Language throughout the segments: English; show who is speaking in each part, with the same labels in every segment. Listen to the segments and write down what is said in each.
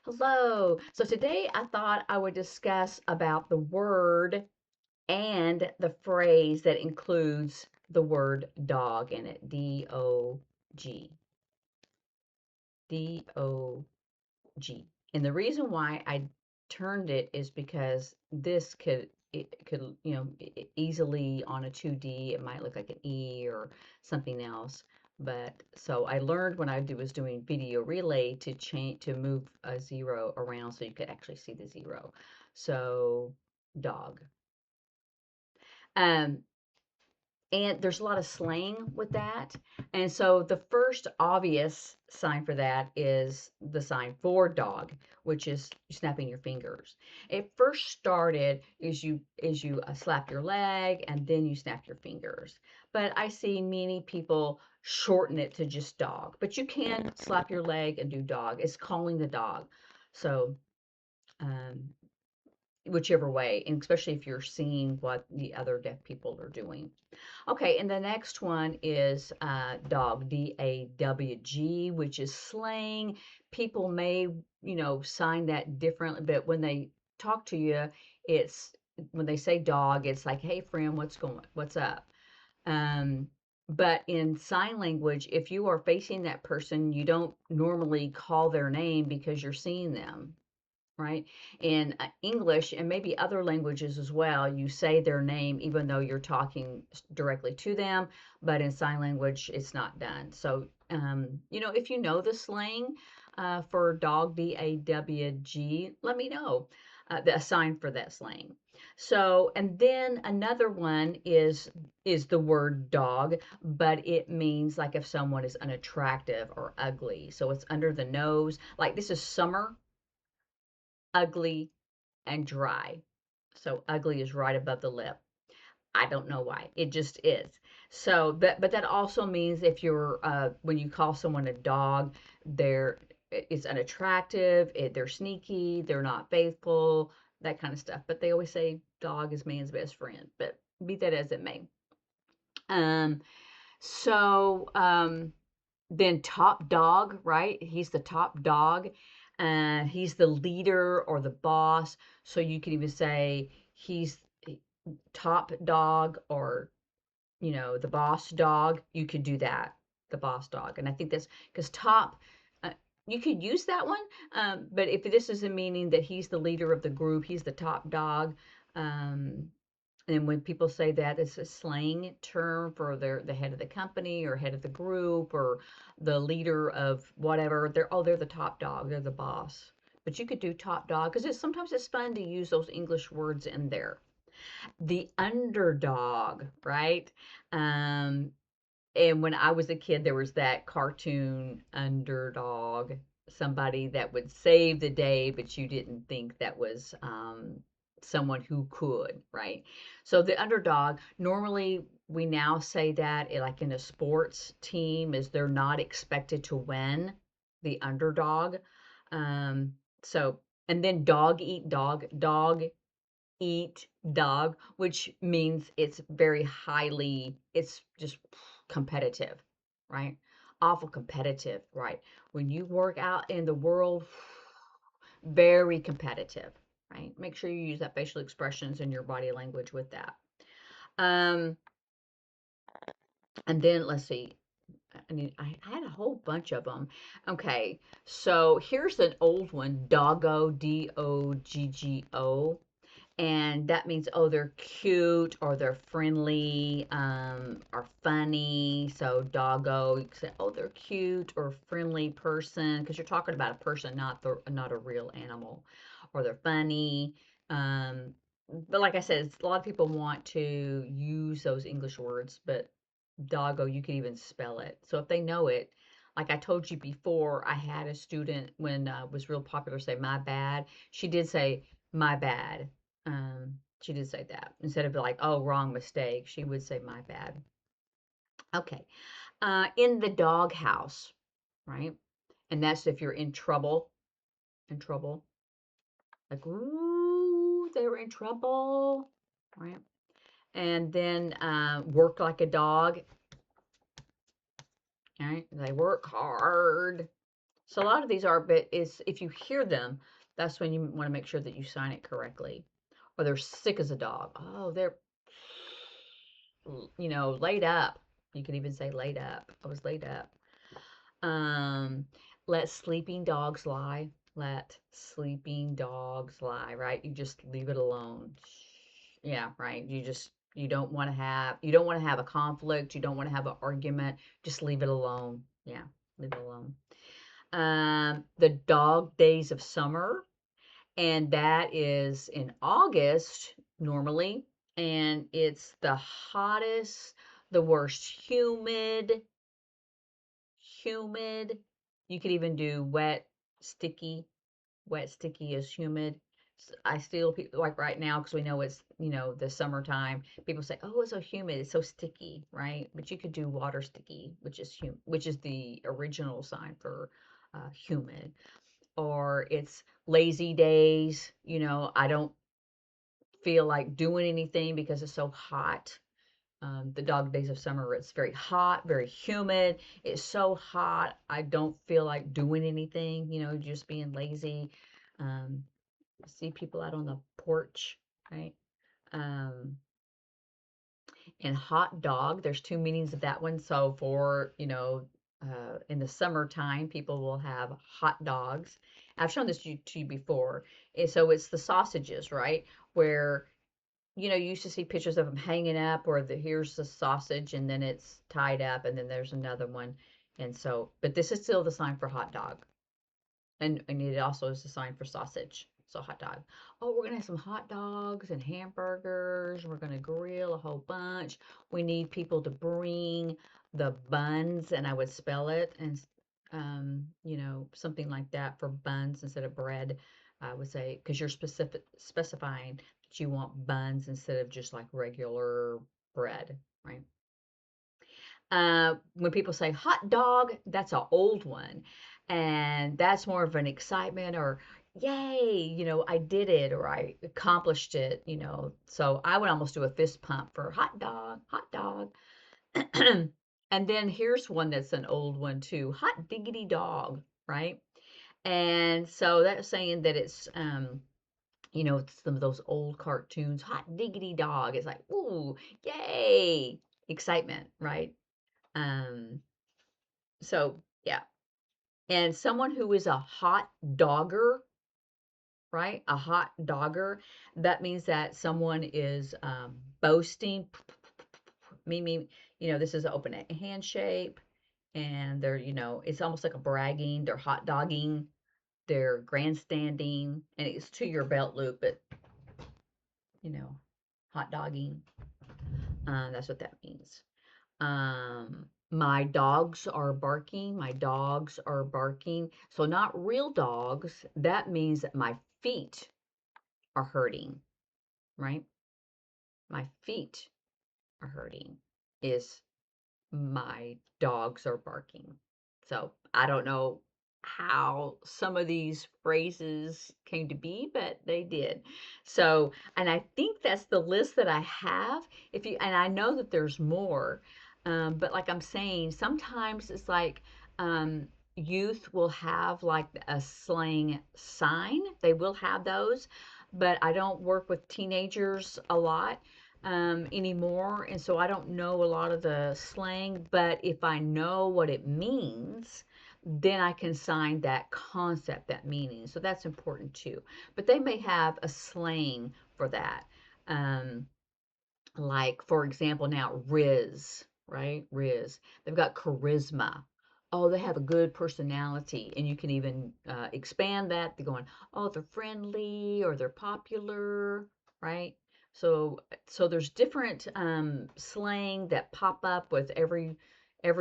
Speaker 1: Hello. So today I thought I would discuss about the word and the phrase that includes the word dog in it. D-O-G. D-O-G. And the reason why I turned it is because this could, easily on a 2D, it might look like an E or something else. But so I learned when was doing video relay to change to move a zero around so you could actually see the zero. So dog. Um, and there's a lot of slang with that. And so the first obvious sign for that is the sign for dog, which is snapping your fingers. It first started as you slap your leg and then you snap your fingers. But I see many people shorten it to just dog. But you can slap your leg and do dog. It's calling the dog. So um, whichever way, and especially if you're seeing what the other deaf people are doing. Okay, and the next one is dawg, D-A-W-G, which is slang. People may, sign that differently, but when they talk to you, it's when they say dog, it's like, hey friend, what's up? Um, but in sign language, if you are facing that person, you don't normally call their name because you're seeing them, right? In English and maybe other languages as well, you say their name even though you're talking directly to them, but in sign language, it's not done. So, if you know the slang for dog, D-A-W-G, let me know the sign for that slang. So, and then another one is the word dog, but it means like if someone is unattractive or ugly. So it's under the nose. Like this is summer, ugly, and dry. So ugly is right above the lip. I don't know why. It just is. So, but that also means if you're when you call someone a dog, they're it's unattractive, they're sneaky, they're not faithful, that kind of stuff. But they always say dog is man's best friend. But be that as it may. Um, so then top dog, right? He's the top dog. He's the leader or the boss. So you could even say he's top dog or, the boss dog. You could do that, the boss dog. And I think that's because top, uh, you could use that one. But if this is a meaning that he's the leader of the group, he's the top dog. Um, and when people say that, it's a slang term for the head of the company or head of the group or the leader of whatever. They're the top dog, they're the boss. But you could do top dog because sometimes it's fun to use those English words in there. The underdog, right? Um, and when I was a kid, there was that cartoon underdog, somebody that would save the day, but you didn't think that was someone who could, right? So the underdog, normally we now say that like in a sports team, is they're not expected to win, the underdog. Um, so, and then dog eat dog, dog eat dog, which means it's very highly, it's just competitive, right? Awful competitive, right? When you work out in the world, very competitive, right? Make sure you use that facial expressions in your body language with that. Um, and then let's see. I had a whole bunch of them. Okay, so here's an old one, doggo, D-O-G-G-O. And that means, oh, they're cute or they're friendly or funny. So doggo, you can say, oh, they're cute or friendly person because you're talking about a person, not a real animal, or they're funny. Um, but like I said, a lot of people want to use those English words, but doggo, you can even spell it. So if they know it, like I told you before, I had a student when it was real popular say my bad. She did say my bad. She did say that instead of like, oh, wrong mistake. She would say my bad. Okay. In the doghouse, right? And that's if you're in trouble, like, ooh, they were in trouble, right? And then work like a dog, right? They work hard. So a lot of these are, but is if you hear them, that's when you want to make sure that you sign it correctly. Or they're sick as a dog. Oh, they're, laid up. You could even say laid up. I was laid up. Um, let sleeping dogs lie. Let sleeping dogs lie, right? You just leave it alone. Yeah, right. You don't want to have a conflict. You don't want to have an argument. Just leave it alone. Yeah, leave it alone. The dog days of summer, and that is in August normally, and it's the hottest, the worst humid. You could even do wet, sticky. Wet, sticky is humid. I still like right now because we know it's the summertime. People say, "Oh, it's so humid, it's so sticky," right? But you could do water sticky, which is the original sign for humid. Or it's lazy days. I don't feel like doing anything because it's so hot. The dog days of summer, it's very hot, very humid. It's so hot, I don't feel like doing anything, just being lazy. Um, see people out on the porch, right? Um, and hot dog, there's two meanings of that one. So for, in the summertime, people will have hot dogs. I've shown this to you before. And so it's the sausages, right? Where you used to see pictures of them hanging up, or here's the sausage, and then it's tied up, and then there's another one. And so, but this is still the sign for hot dog. And it also is a sign for sausage. So hot dog. Oh, we're gonna have some hot dogs and hamburgers. We're gonna grill a whole bunch. We need people to bring the buns, and I would spell it and something like that for buns instead of bread. I would say because you're specifying that you want buns instead of just like regular bread, right? When people say hot dog, that's an old one. And that's more of an excitement or, yay, I did it or I accomplished it, So I would almost do a fist pump for hot dog, hot dog. And then here's one that's an old one too, hot diggity dog, right? And so that's saying that it's some of those old cartoons, hot diggity dog. It's like, ooh, yay, excitement, right? Um, so yeah. And someone who is a hot dogger, right? A hot dogger, that means that someone is boasting. Me, this is an open hand shape, and it's almost like a bragging. They're hot dogging, they're grandstanding, and it's to your belt loop, but you know, hot dogging. That's what that means. My dogs are barking. My dogs are barking. So not real dogs. That means that my feet are hurting, right? My feet are hurting is my dogs are barking. So I don't know how some of these phrases came to be, but they did. So, and I think that's the list that I have. And I know that there's more, but like I'm saying, sometimes it's like youth will have like a slang sign. They will have those, but I don't work with teenagers a lot anymore. And so I don't know a lot of the slang, but if I know what it means, then I can sign that concept, that meaning. So that's important too. But they may have a slang for that. Um, like, for example, now Riz, right? Riz. They've got charisma. Oh, they have a good personality. And you can even expand that. They're going, oh, they're friendly or they're popular, right? So there's different slang that pop up with every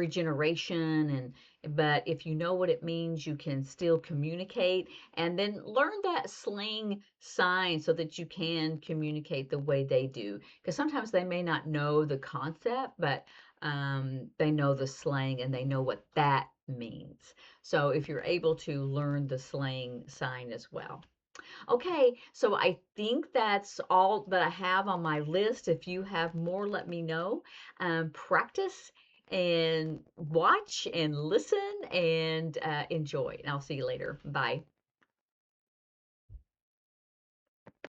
Speaker 1: generation, but if you know what it means, you can still communicate and then learn that slang sign so that you can communicate the way they do. Because sometimes they may not know the concept, but they know the slang and they know what that means. So if you're able to learn the slang sign as well. Okay, so I think that's all that I have on my list. If you have more, let me know. Practice and watch and listen and enjoy. And I'll see you later. Bye.